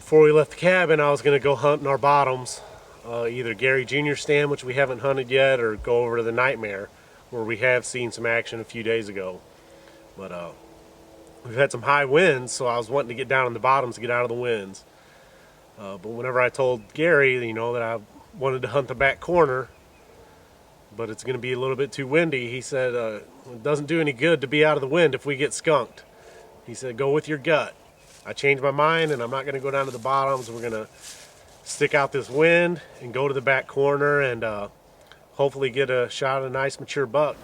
before we left the cabin, I was going to go hunt in our bottoms, either Gary Jr. stand, which we haven't hunted yet, or go over to the Nightmare, where we have seen some action a few days ago. But we've had some high winds, so I was wanting to get down in the bottoms to get out of the winds. But whenever I told Gary, that I wanted to hunt the back corner, but it's going to be a little bit too windy, he said, it doesn't do any good to be out of the wind if we get skunked. He said, go with your gut. I changed my mind, and I'm not going to go down to the bottoms. We're going to stick out this wind and go to the back corner and hopefully get a shot at a nice mature buck.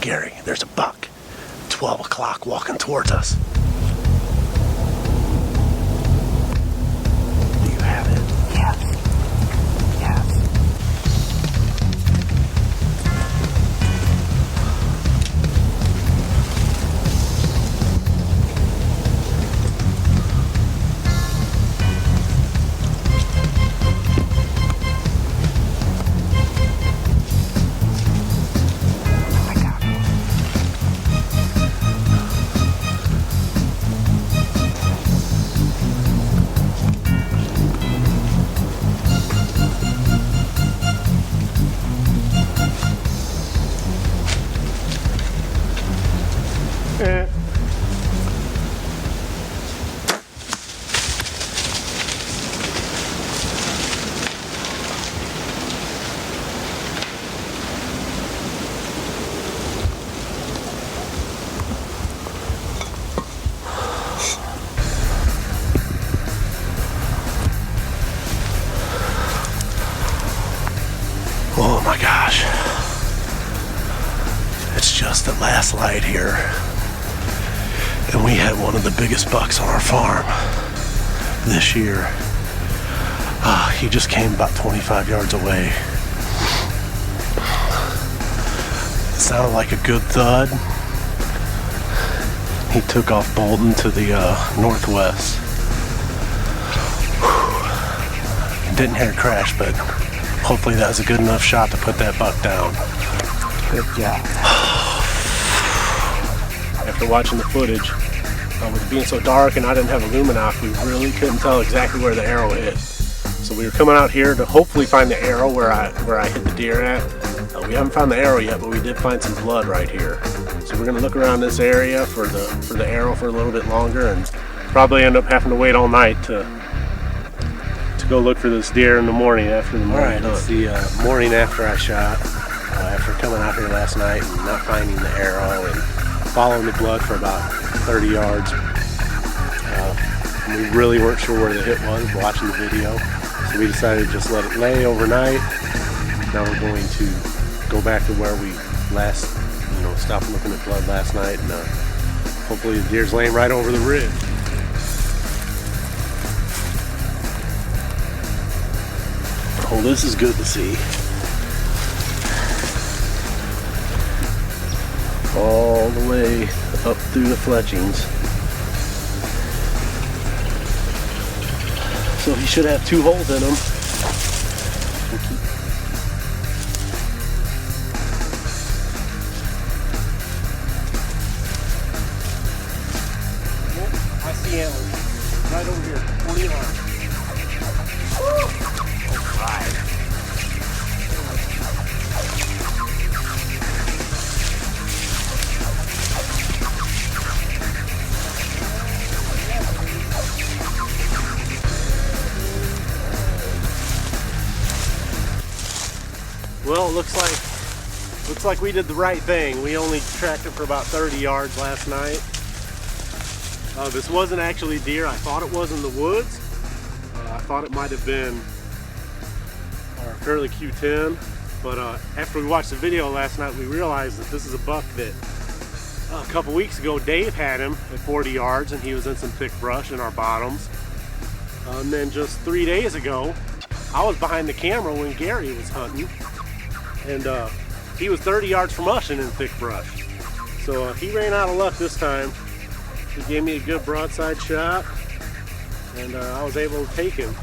Gary, there's a buck. 12 o'clock walking towards us. Do you have it? Yes. Yes. Oh my gosh. It's just the last light here. And we had one of the biggest bucks on our farm this year. He just came about 25 yards away. It sounded like a good thud. He took off bolting to the northwest. Didn't hear a crash, but hopefully that was a good enough shot to put that buck down. Good job. After watching the footage, with it being so dark and I didn't have a Luminox, we really couldn't tell exactly where the arrow hit. So we were coming out here to hopefully find the arrow where I hit the deer at. We haven't found the arrow yet, but we did find some blood right here. So we're gonna look around this area for the arrow for a little bit longer, and probably end up having to wait all night to go look for this deer in the morning after the morning. Alright, it's the morning after I shot. After coming out here last night and not finding the arrow and following the blood for about 30 yards. We really weren't sure where the hit was watching the video, so we decided to just let it lay overnight. Now we're going to go back to where we last, stopped looking at blood last night, and hopefully the deer's laying right over the ridge. Oh, this is good to see. All the way up through the fletchings. So he should have 2 holes in him. I see antlers right over here, 20 yards. All right. Well, it looks like we did the right thing. We only tracked it for about 30 yards last night. This wasn't actually deer. I thought it was in the woods. I thought it might have been our Curly Q10, but after we watched the video last night, we realized that this is a buck that a couple weeks ago Dave had him at 40 yards, and he was in some thick brush in our bottoms. And then just 3 days ago, I was behind the camera when Gary was hunting, and he was 30 yards from us and in thick brush. So he ran out of luck this time. He gave me a good broadside shot, and I was able to take him.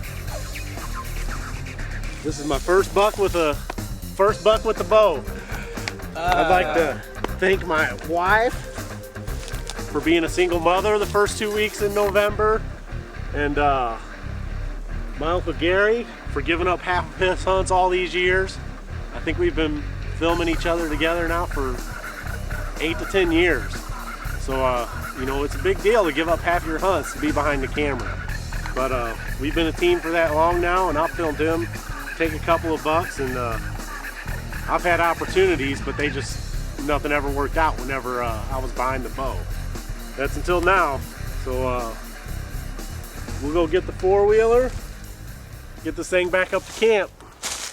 This is my first buck with the bow. I'd like to thank my wife for being a single mother the first 2 weeks in November, and my Uncle Gary for giving up half of his hunts all these years. I think we've been filming each other together now for 8 to 10 years. So, you know, it's a big deal to give up half your hunts to be behind the camera. But we've been a team for that long now, and I've filmed him take a couple of bucks, and I've had opportunities, but nothing ever worked out whenever I was behind the bow. That's until now. So we'll go get the four-wheeler, get this thing back up to camp.